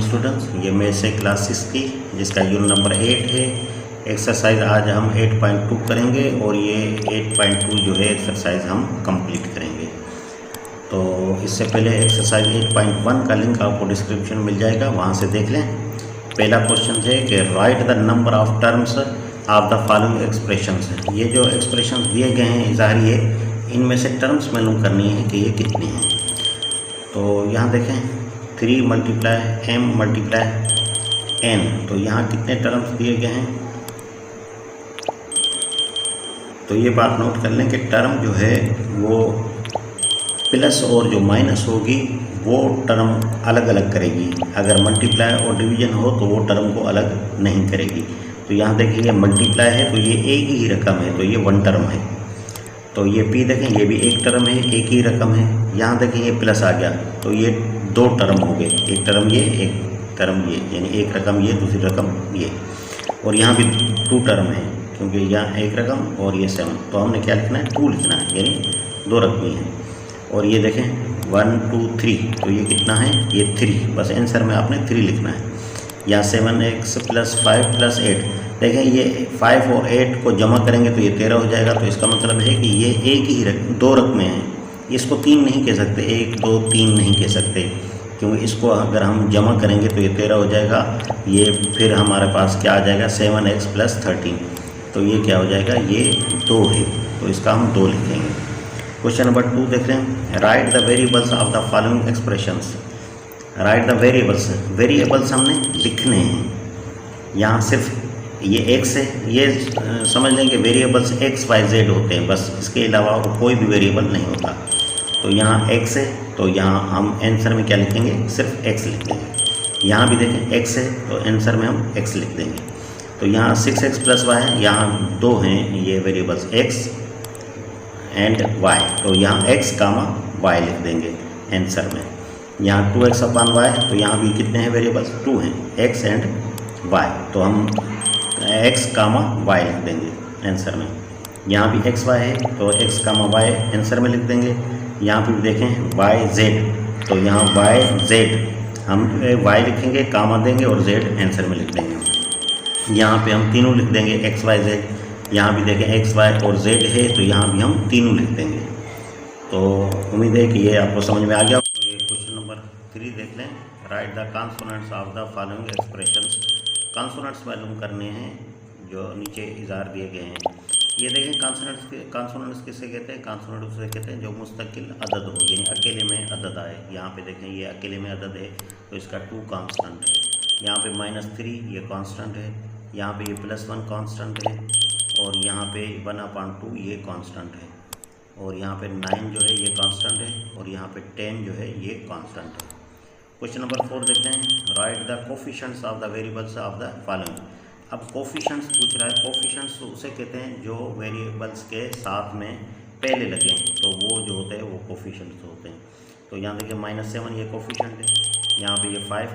Students, ये मेरे से क्लास 6 की जिसका यूनिट नंबर 8 है। एक्सरसाइज आज हम 8.2 करेंगे और ये 8.2 जो है एक्सरसाइज हम कंप्लीट करेंगे। तो इससे पहले एक्सरसाइज 8.1 का लिंक आपको डिस्क्रिप्शन मिल जाएगा, वहाँ से देख लें। पहला क्वेश्चन है कि right the number of terms of the following expressions. ये जो एक्सप्रेशंस दिए गए हैं ज़ाहिर है इनमें से टर्म्स मालूम करनी है कि ये कितने हैं। तो यहाँ देखें 3 × m × n, तो यहाँ कितने टर्म्स दिए गए हैं। तो ये बात नोट कर लें कि टर्म जो है वो प्लस और जो माइनस होगी वो टर्म अलग अलग करेगी। अगर मल्टीप्लाई और डिवीजन हो तो वो टर्म को अलग नहीं करेगी। तो यहाँ देखिए ये मल्टीप्लाई है तो ये एक ही रकम है, तो ये 1 टर्म है। तो ये p देखें ये भी एक टर्म है, एक ही रकम है। यहाँ देखें ये प्लस आ गया तो ये 2 टर्म हो गए, एक टर्म ये एक टर्म ये, यानी एक रकम ये दूसरी रकम ये। और यहाँ भी 2 टर्म है क्योंकि यहाँ एक रकम और ये 7, तो हमने क्या लिखना है 2 लिखना है, यानी 2 रकमी है। और ये देखें 1 2 3, तो ये कितना है ये 3, बस आंसर में आपने 3 लिखना है। यहाँ 7x + 5 + 8, देखें ये 5 और 8 को जमा करेंगे तो ये 13 हो जाएगा। तो इसका मतलब है कि ये एक ही 2 रकमें हैं, इसको 3 नहीं कह सकते, 1 2 3 नहीं कह सकते, क्योंकि इसको अगर हम जमा करेंगे तो ये 13 हो जाएगा। ये फिर हमारे पास क्या आ जाएगा 7x + 13, तो ये क्या हो जाएगा ये 2 है, तो इसका हम 2 लिखेंगे। क्वेश्चन नंबर 2 देख रहे हैं, right the variables of the following expressions. Right the variables, variables हमने लिखने हैं। यहाँ सिर्फ ये x है, ये समझ लें कि वेरिएबल्स x y z होते हैं, बस इसके अलावा कोई भी वेरिएबल नहीं होता। तो यहाँ x है तो यहाँ हम आंसर में क्या लिखेंगे सिर्फ x लिख देंगे। यहाँ भी देखें x है तो आंसर में हम x लिख देंगे। तो यहाँ 6x + y है, यहाँ 2 हैं ये वेरिएबल्स x एंड y, तो यहाँ x, y लिख देंगे आंसर में। यहाँ 2x/y, तो यहाँ भी कितने हैं वेरिएबल्स 2 हैं, x एंड y, तो हम x, y लिख देंगे आंसर में। यहाँ भी x y है तो x, y आंसर में लिख देंगे। यहाँ पे देखें y z, तो यहाँ y z हम y लिखेंगे, कामा देंगे और z आंसर में लिख देंगे। यहाँ पे हम तीनों लिख देंगे x y z। यहाँ भी देखें x y और z है तो यहाँ भी हम तीनों लिख देंगे। तो उम्मीद है कि ये आपको समझ में आ गया। तो ये क्वेश्चन नंबर 3 देख लें, right the consonants of the following expressions. Consonants मालूम करने हैं जो नीचे इज़हार दिए गए हैं। ये देखें कॉन्सोनेंट्स किसे कहते हैं, कॉन्सोनेंट उसे कहते हैं जो मुस्तकिल अदद हो, यानी अकेले में अदद आए। यहाँ पे देखें ये अकेले में अदद है तो इसका 2 कांस्टेंट है। यहाँ पे -3 ये कांस्टेंट है, यहाँ पे ये +1 कांस्टेंट है, और यहाँ पे 1/2 ये कांस्टेंट है, और यहाँ पे 9 जो है ये कांस्टेंट है, और यहाँ पे 10 जो है ये कांस्टेंट है। क्वेश्चन नंबर 4 देखते हैं, right the coefficients of the variables of the following. अब कोफिशिएंट्स पूछ रहा है, कोफिशिएंट्स उसे कहते हैं जो वेरिएबल्स के साथ में पहले लगें, तो वो जो होते हैं वो कोफिशिएंट्स होते हैं। तो यहाँ देखिए -7 ये कोफिशिएंट है, यहाँ पे ये 5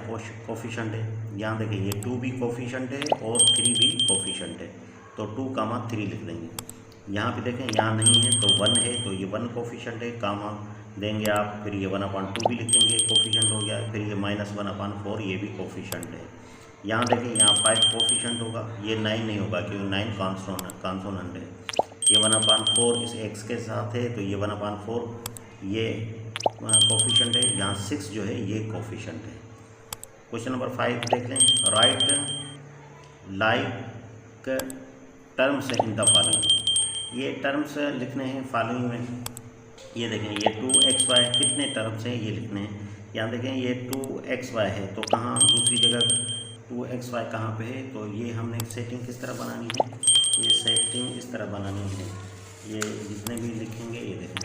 कोफिशिएंट है, यहाँ देखिए ये 2 भी कोफिशिएंट है और 3 भी कोफिशिएंट है, तो 2, 3 लिख देंगे। यहाँ पे देखें यहाँ नहीं है तो 1 है, तो ये 1 कोफिशिएंट है, कामा देंगे आप, फिर ये 1/2 भी लिखेंगे, कोफिशिएंट हो गया, फिर ये -1/4 ये भी कोफिशिएंट है। यहाँ देखें यहाँ 5 कोफिशिएंट होगा, ये 9 नहीं होगा क्योंकि 9 कॉन्सोनेंट है। ये 1/4 इस x के साथ है तो ये 1/4 ये कोफिशिएंट है, यहाँ 6 जो है ये कोफिशिएंट है। क्वेश्चन नंबर 5 देख लें, right like terms in the following. ये टर्म्स लिखने हैं फॉलोइंग में। ये देखें ये 2xy कितने टर्म्स हैं ये लिखने हैं। यहाँ देखें ये 2xy है तो कहाँ दूसरी जगह 2xy कहाँ पे है, तो ये हमने सेटिंग किस तरह बनानी है, ये सेटिंग इस तरह बनानी है। ये जितने भी लिखेंगे ये देखें,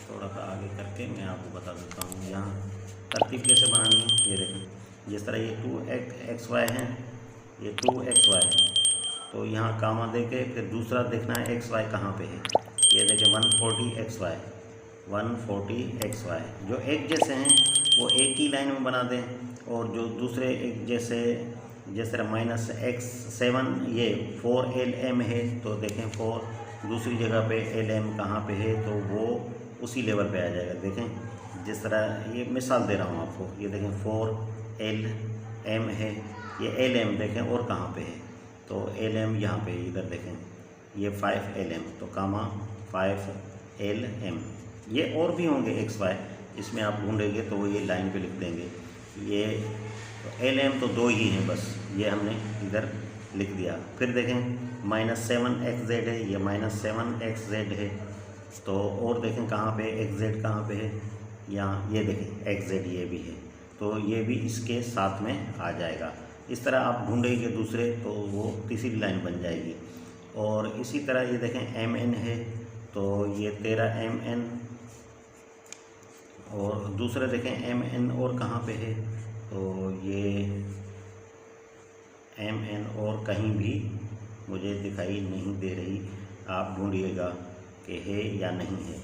थोड़ा सा आगे करके मैं आपको बता देता हूँ यहाँ तरतीब कैसे बनानी है। ये देखें जिस तरह ये 2xy है, ये 2xy है, तो यहाँ कामा दे के फिर दूसरा देखना है xy कहाँ पे है। ये देखें 140xy, 140xy जो एक जैसे हैं वो एक ही लाइन में बना दें, और जो दूसरे एक जैसे जिस तरह -7 ये 4lm है, तो देखें 4 दूसरी जगह पे lm कहाँ पे है तो वो उसी लेवल पे आ जाएगा। देखें जिस तरह ये मिसाल दे रहा हूँ आपको, ये देखें एल एम है, ये एल एम देखें और कहाँ पे है, तो एल एम यहाँ पे इधर देखें, ये 5 एल एम, तो कामा 5 एल एम। ये और भी होंगे एक्स वाई, इसमें आप ढूंढेंगे तो वो ये लाइन पे लिख देंगे। ये एल एम तो 2 ही हैं बस, ये हमने इधर लिख दिया। फिर देखें -7xz है, ये -7xz है। तो और देखें कहाँ पे xz कहाँ पे है, यहाँ ये देखें xz ये भी है, तो ये भी इसके साथ में आ जाएगा। इस तरह आप ढूंढेंगे दूसरे तो वो तीसरी लाइन बन जाएगी। और इसी तरह ये देखें mn है, तो ये 13 mn, और दूसरे देखें mn और कहाँ पे है, तो ये mn और कहीं भी मुझे दिखाई नहीं दे रही, आप ढूंढिएगा कि है या नहीं है।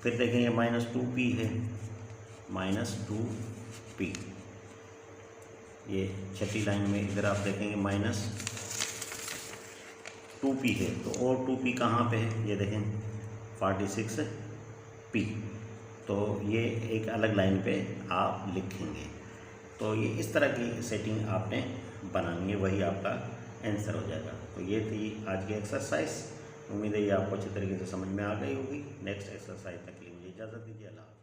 फिर देखेंगे -2p है, -2p, ये छठी लाइन में इधर आप देखेंगे -2p है, तो और 2p कहाँ पे है, ये देखें 46p, तो ये एक अलग लाइन पे आप लिखेंगे। तो ये इस तरह की सेटिंग आपने बनानी है, वही आपका आंसर हो जाएगा। तो ये थी आज की एक्सरसाइज, उम्मीद है ये आपको अच्छे तरीके से समझ में आ गई होगी। नेक्स्ट एक्सरसाइज तक के लिए मुझे इजाज़त दीजिए। अल्लाह।